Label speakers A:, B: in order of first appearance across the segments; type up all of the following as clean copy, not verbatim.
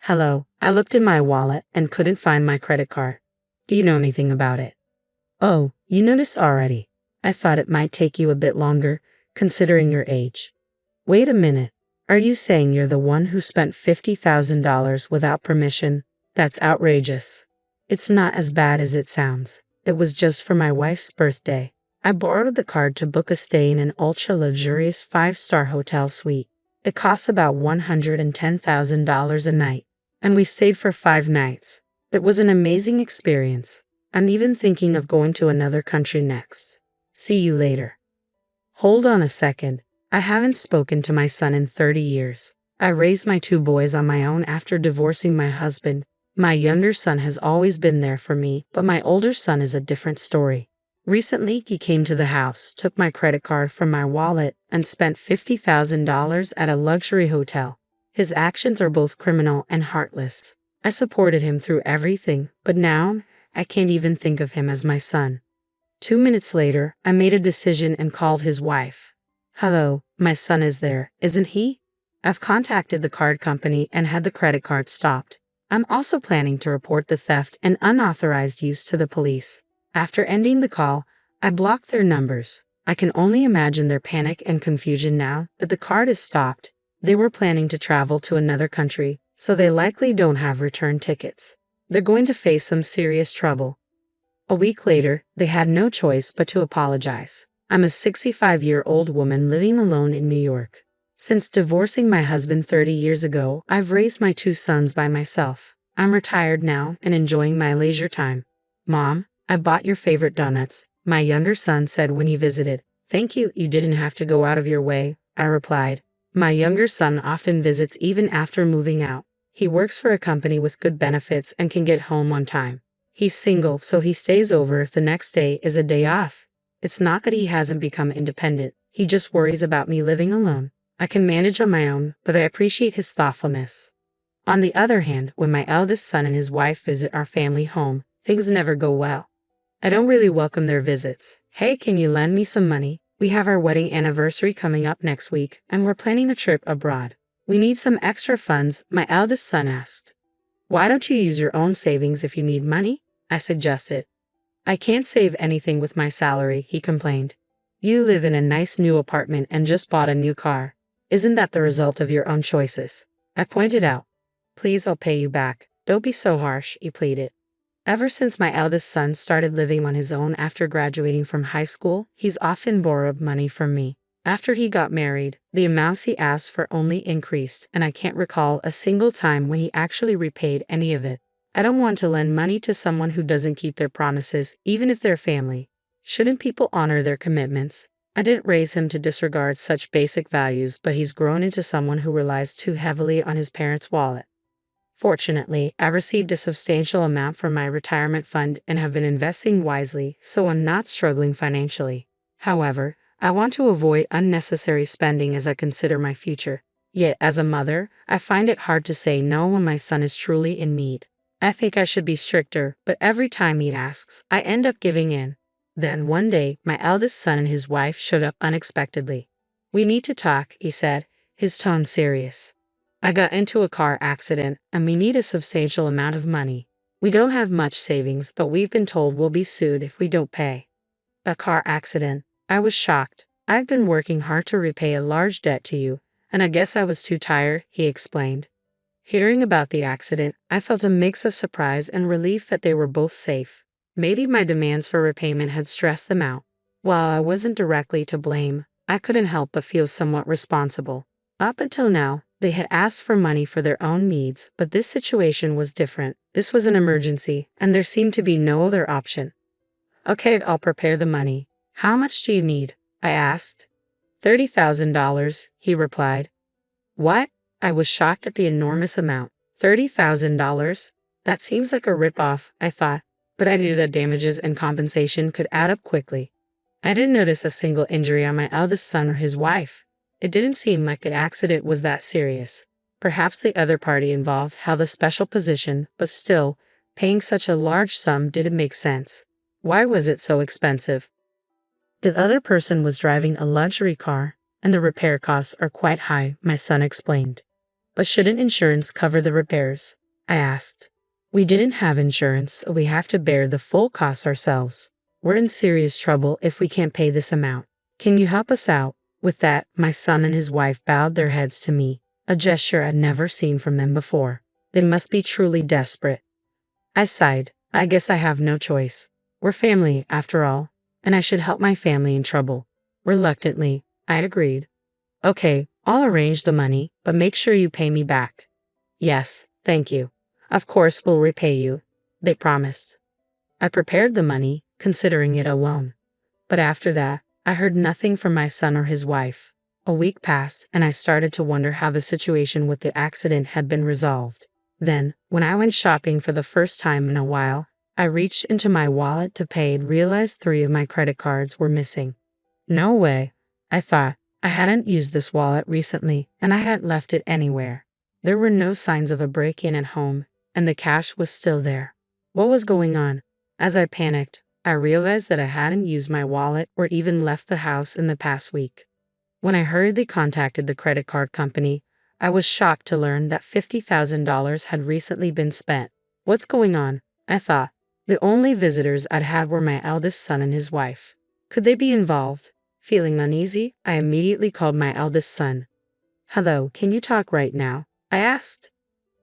A: Hello, I looked in my wallet and couldn't find my credit card. Do you know anything about it? Oh, you noticed already. I thought it might take you a bit longer, considering your age. Wait a minute. Are you saying you're the one who spent $50,000 without permission? That's outrageous. It's not as bad as it sounds. It was just for my wife's birthday. I borrowed the card to book a stay in an ultra-luxurious 5-star hotel suite. It costs about $110,000 a night, and we stayed for 5 nights. It was an amazing experience. I'm even thinking of going to another country next. See you later. Hold on a second. I haven't spoken to my son in 30 years. I raised my 2 boys on my own after divorcing my husband. My younger son has always been there for me, but my older son is a different story. Recently, he came to the house, took my credit card from my wallet, and spent $50,000 at a luxury hotel. His actions are both criminal and heartless. I supported him through everything, but now, I can't even think of him as my son. 2 minutes later, I made a decision and called his wife. Hello, my son is there, isn't he? I've contacted the card company and had the credit card stopped. I'm also planning to report the theft and unauthorized use to the police. After ending the call, I blocked their numbers. I can only imagine their panic and confusion now that the card is stopped. They were planning to travel to another country, so they likely don't have return tickets. They're going to face some serious trouble. A week later, they had no choice but to apologize. I'm a 65-year-old woman living alone in New York. Since divorcing my husband 30 years ago, I've raised my 2 sons by myself. I'm retired now and enjoying my leisure time. Mom, I bought your favorite donuts, my younger son said when he visited. Thank you, you didn't have to go out of your way, I replied. My younger son often visits even after moving out. He works for a company with good benefits and can get home on time. He's single, so he stays over if the next day is a day off. It's not that he hasn't become independent, he just worries about me living alone. I can manage on my own, but I appreciate his thoughtfulness. On the other hand, when my eldest son and his wife visit our family home, things never go well. I don't really welcome their visits. Hey, can you lend me some money? We have our wedding anniversary coming up next week, and we're planning a trip abroad. We need some extra funds, my eldest son asked. Why don't you use your own savings if you need money? I suggested. I can't save anything with my salary, he complained. You live in a nice new apartment and just bought a new car. Isn't that the result of your own choices? I pointed out. Please, I'll pay you back. Don't be so harsh, he pleaded. Ever since my eldest son started living on his own after graduating from high school, he's often borrowed money from me. After he got married, the amounts he asked for only increased, and I can't recall a single time when he actually repaid any of it. I don't want to lend money to someone who doesn't keep their promises, even if they're family. Shouldn't people honor their commitments? I didn't raise him to disregard such basic values, but he's grown into someone who relies too heavily on his parents' wallet. Fortunately, I received a substantial amount from my retirement fund and have been investing wisely, so I'm not struggling financially. However, I want to avoid unnecessary spending as I consider my future. Yet, as a mother, I find it hard to say no when my son is truly in need. I think I should be stricter, but every time he asks, I end up giving in. Then one day, my eldest son and his wife showed up unexpectedly. We need to talk, he said, his tone serious. I got into a car accident, and we need a substantial amount of money. We don't have much savings, but we've been told we'll be sued if we don't pay. A car accident? I was shocked. I've been working hard to repay a large debt to you, and I guess I was too tired, he explained. Hearing about the accident, I felt a mix of surprise and relief that they were both safe. Maybe my demands for repayment had stressed them out. While I wasn't directly to blame, I couldn't help but feel somewhat responsible. Up until now, they had asked for money for their own needs, but this situation was different. This was an emergency, and there seemed to be no other option. Okay, I'll prepare the money. How much do you need? I asked. $30,000, he replied. What? I was shocked at the enormous amount. $30,000? That seems like a rip-off, I thought, but I knew that damages and compensation could add up quickly. I didn't notice a single injury on my eldest son or his wife. It didn't seem like the accident was that serious. Perhaps the other party involved held a special position, but still, paying such a large sum didn't make sense. Why was it so expensive? The other person was driving a luxury car, and the repair costs are quite high, my son explained. But shouldn't insurance cover the repairs? I asked. We didn't have insurance, so we have to bear the full costs ourselves. We're in serious trouble if we can't pay this amount. Can you help us out? With that, my son and his wife bowed their heads to me, a gesture I'd never seen from them before. They must be truly desperate. I sighed. I guess I have no choice. We're family, after all, and I should help my family in trouble. Reluctantly, I agreed. Okay, I'll arrange the money, but make sure you pay me back. Yes, thank you. Of course we'll repay you, they promised. I prepared the money, considering it a loan. But after that, I heard nothing from my son or his wife. A week passed, and I started to wonder how the situation with the accident had been resolved. Then, when I went shopping for the first time in a while, I reached into my wallet to pay and realized 3 of my credit cards were missing. No way, I thought. I hadn't used this wallet recently, and I hadn't left it anywhere. There were no signs of a break-in at home, and the cash was still there. What was going on? As I panicked, I realized that I hadn't used my wallet or even left the house in the past week. When I hurriedly contacted the credit card company, I was shocked to learn that $50,000 had recently been spent. What's going on? I thought. The only visitors I'd had were my eldest son and his wife. Could they be involved? Feeling uneasy, I immediately called my eldest son. Hello, can you talk right now? I asked.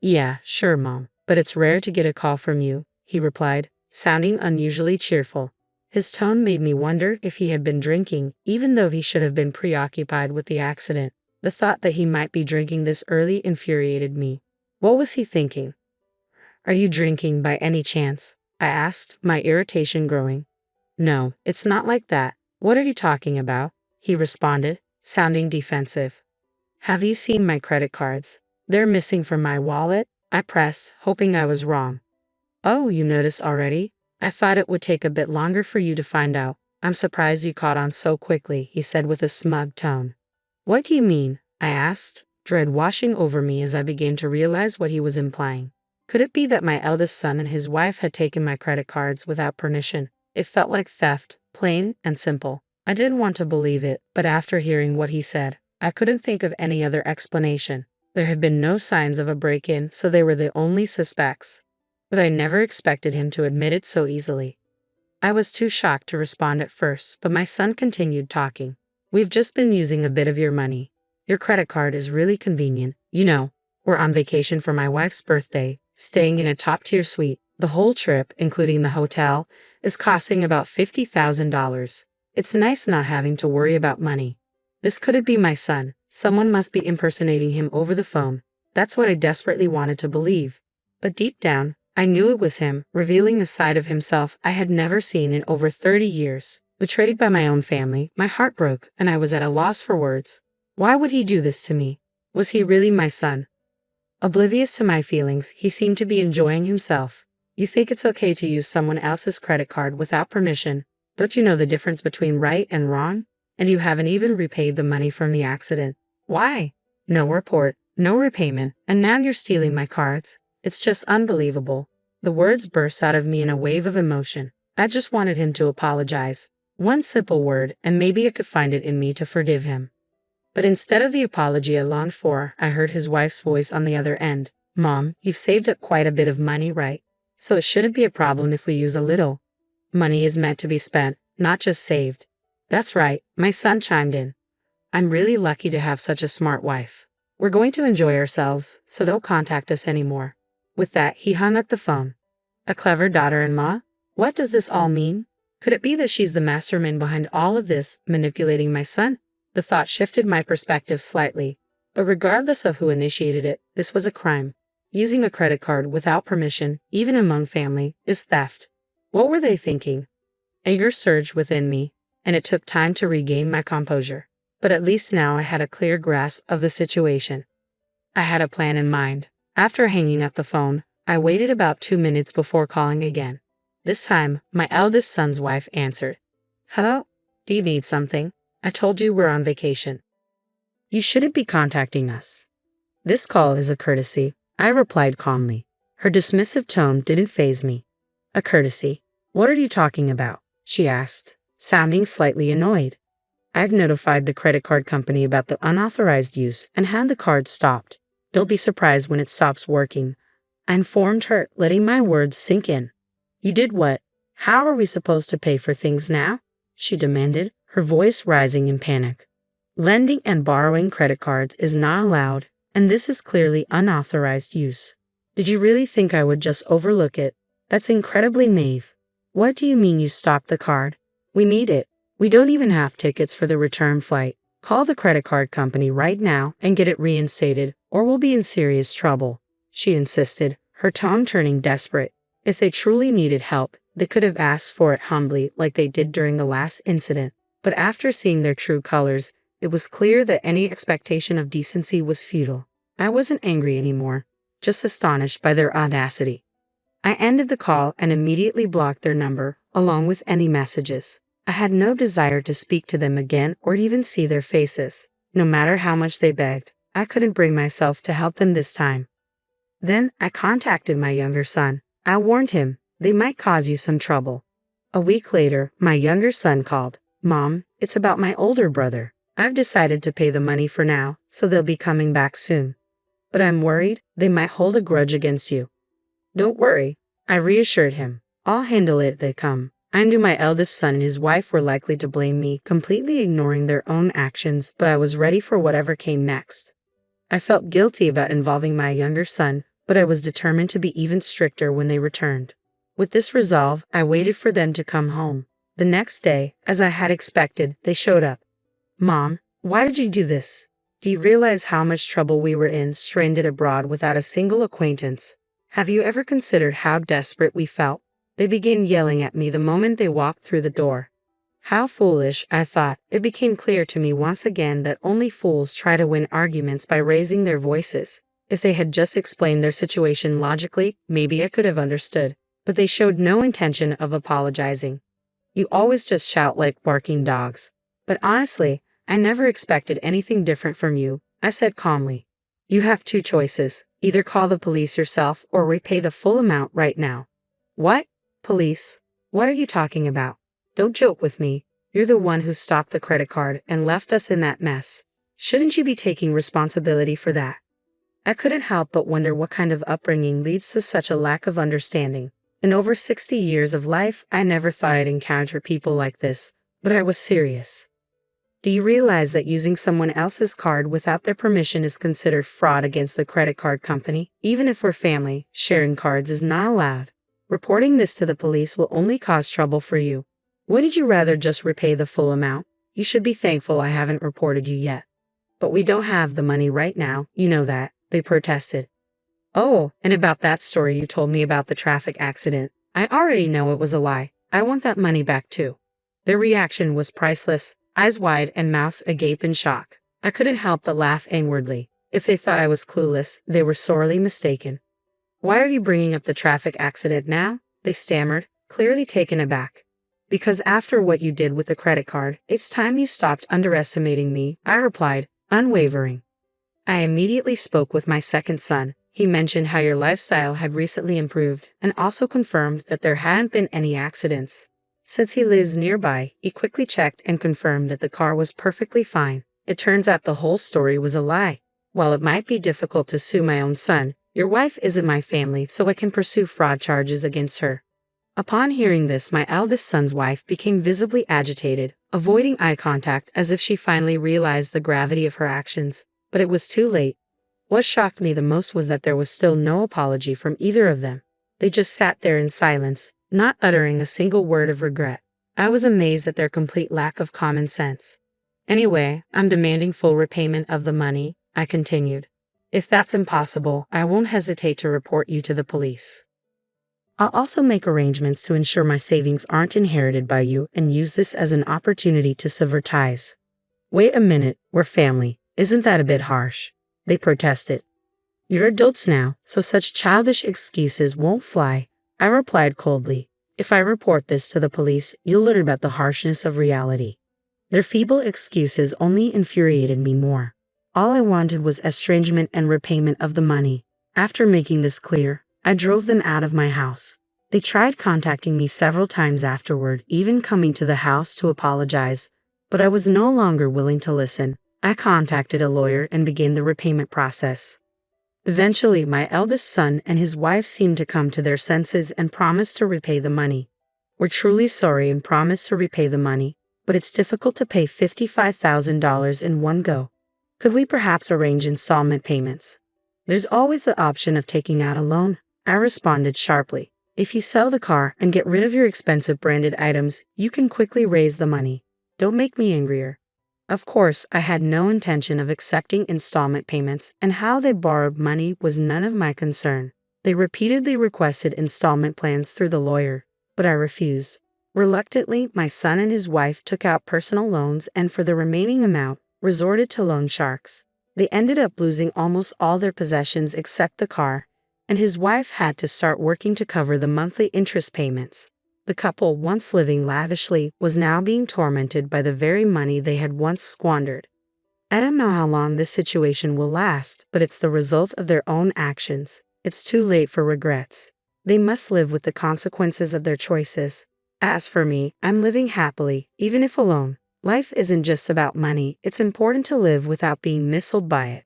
A: Yeah, sure, Mom, but it's rare to get a call from you, he replied, sounding unusually cheerful. His tone made me wonder if he had been drinking, even though he should have been preoccupied with the accident. The thought that he might be drinking this early infuriated me. What was he thinking? Are you drinking by any chance? I asked, my irritation growing. No, it's not like that. What are you talking about? He responded, sounding defensive. Have you seen my credit cards? They're missing from my wallet, I pressed, hoping I was wrong. Oh, you noticed already? I thought it would take a bit longer for you to find out. I'm surprised you caught on so quickly, he said with a smug tone. What do you mean? I asked, dread washing over me as I began to realize what he was implying. Could it be that my eldest son and his wife had taken my credit cards without permission? It felt like theft, plain and simple. I didn't want to believe it, but after hearing what he said, I couldn't think of any other explanation. There had been no signs of a break-in, so they were the only suspects. But I never expected him to admit it so easily. I was too shocked to respond at first, but my son continued talking. We've just been using a bit of your money. Your credit card is really convenient. You know, we're on vacation for my wife's birthday, staying in a top-tier suite. The whole trip, including the hotel, is costing about $50,000. It's nice not having to worry about money. This couldn't be my son. Someone must be impersonating him over the phone. That's what I desperately wanted to believe. But deep down, I knew it was him, revealing a side of himself I had never seen in over 30 years. Betrayed by my own family, my heart broke, and I was at a loss for words. Why would he do this to me? Was he really my son? Oblivious to my feelings, he seemed to be enjoying himself. You think it's okay to use someone else's credit card without permission? Don't you know the difference between right and wrong? And you haven't even repaid the money from the accident. Why? No report, no repayment, and now you're stealing my cards. It's just unbelievable. The words burst out of me in a wave of emotion. I just wanted him to apologize. One simple word, and maybe I could find it in me to forgive him. But instead of the apology I longed for, I heard his wife's voice on the other end. Mom, you've saved up quite a bit of money, right? So it shouldn't be a problem if we use a little. Money is meant to be spent, not just saved. That's right, my son chimed in. I'm really lucky to have such a smart wife. We're going to enjoy ourselves, so don't contact us anymore. With that, he hung up the phone. A clever daughter-in-law? What does this all mean? Could it be that she's the mastermind behind all of this, manipulating my son? The thought shifted my perspective slightly. But regardless of who initiated it, this was a crime. Using a credit card without permission, even among family, is theft. What were they thinking? Anger surged within me, and it took time to regain my composure. But at least now I had a clear grasp of the situation. I had a plan in mind. After hanging up the phone, I waited about 2 minutes before calling again. This time, my eldest son's wife answered. Hello? Do you need something? I told you we're on vacation. You shouldn't be contacting us. This call is a courtesy, I replied calmly. Her dismissive tone didn't faze me. A courtesy? What are you talking about? She asked, sounding slightly annoyed. I've notified the credit card company about the unauthorized use and had the card stopped. Don't be surprised when it stops working. I informed her, letting my words sink in. You did what? How are we supposed to pay for things now? She demanded, her voice rising in panic. Lending and borrowing credit cards is not allowed, and this is clearly unauthorized use. Did you really think I would just overlook it? That's incredibly naive. What do you mean you stopped the card? We need it. We don't even have tickets for the return flight. Call the credit card company right now and get it reinstated, or we'll be in serious trouble, she insisted, her tone turning desperate. If they truly needed help, they could have asked for it humbly like they did during the last incident. But after seeing their true colors, it was clear that any expectation of decency was futile. I wasn't angry anymore, just astonished by their audacity. I ended the call and immediately blocked their number, along with any messages. I had no desire to speak to them again or even see their faces. No matter how much they begged, I couldn't bring myself to help them this time. Then I contacted my younger son. I warned him, they might cause you some trouble. A week later, my younger son called. Mom, it's about my older brother. I've decided to pay the money for now, so they'll be coming back soon. But I'm worried they might hold a grudge against you. Don't worry, I reassured him. I'll handle it if they come. I knew my eldest son and his wife were likely to blame me, completely ignoring their own actions, but I was ready for whatever came next. I felt guilty about involving my younger son, but I was determined to be even stricter when they returned. With this resolve, I waited for them to come home. The next day, as I had expected, they showed up. Mom, why did you do this? Do you realize how much trouble we were in, stranded abroad without a single acquaintance? Have you ever considered how desperate we felt? They began yelling at me the moment they walked through the door. How foolish, I thought. It became clear to me once again that only fools try to win arguments by raising their voices. If they had just explained their situation logically, maybe I could have understood. But they showed no intention of apologizing. You always just shout like barking dogs. But honestly, I never expected anything different from you, I said calmly. You have two choices. Either call the police yourself or repay the full amount right now. What? Police? What are you talking about? Don't joke with me. You're the one who stopped the credit card and left us in that mess. Shouldn't you be taking responsibility for that? I couldn't help but wonder what kind of upbringing leads to such a lack of understanding. In over 60 years of life, I never thought I'd encounter people like this, but I was serious. Do you realize that using someone else's card without their permission is considered fraud against the credit card company? Even if we're family, sharing cards is not allowed. Reporting this to the police will only cause trouble for you. Wouldn't you rather just repay the full amount? You should be thankful I haven't reported you yet. But we don't have the money right now, you know that, they protested. Oh, and about that story you told me about the traffic accident. I already know it was a lie. I want that money back too. Their reaction was priceless, eyes wide and mouths agape in shock. I couldn't help but laugh inwardly. If they thought I was clueless, they were sorely mistaken. Why are you bringing up the traffic accident now? They stammered, clearly taken aback. Because after what you did with the credit card, it's time you stopped underestimating me, I replied, unwavering. I immediately spoke with my second son. He mentioned how your lifestyle had recently improved and also confirmed that there hadn't been any accidents. Since he lives nearby, he quickly checked and confirmed that the car was perfectly fine. It turns out the whole story was a lie. While it might be difficult to sue my own son, your wife isn't my family, so I can pursue fraud charges against her. Upon hearing this, my eldest son's wife became visibly agitated, avoiding eye contact as if she finally realized the gravity of her actions. But it was too late. What shocked me the most was that there was still no apology from either of them. They just sat there in silence, not uttering a single word of regret. I was amazed at their complete lack of common sense. Anyway, I'm demanding full repayment of the money, I continued. If that's impossible, I won't hesitate to report you to the police. I'll also make arrangements to ensure my savings aren't inherited by you and use this as an opportunity to sever ties. Wait a minute, we're family. Isn't that a bit harsh? They protested. You're adults now, so such childish excuses won't fly, I replied coldly. If I report this to the police, you'll learn about the harshness of reality. Their feeble excuses only infuriated me more. All I wanted was estrangement and repayment of the money. After making this clear, I drove them out of my house. They tried contacting me several times afterward, even coming to the house to apologize, but I was no longer willing to listen. I contacted a lawyer and began the repayment process. Eventually, my eldest son and his wife seemed to come to their senses and promised to repay the money. We're truly sorry and promise to repay the money, but it's difficult to pay $55,000 in one go. Could we perhaps arrange installment payments? There's always the option of taking out a loan, I responded sharply. If you sell the car and get rid of your expensive branded items, you can quickly raise the money. Don't make me angrier. Of course, I had no intention of accepting installment payments, and how they borrowed money was none of my concern. They repeatedly requested installment plans through the lawyer, but I refused. Reluctantly, my son and his wife took out personal loans and for the remaining amount, resorted to loan sharks. They ended up losing almost all their possessions except the car, and his wife had to start working to cover the monthly interest payments. The couple, once living lavishly, was now being tormented by the very money they had once squandered. I don't know how long this situation will last, but it's the result of their own actions. It's too late for regrets. They must live with the consequences of their choices. As for me, I'm living happily, even if alone. Life isn't just about money, it's important to live without being misled by it.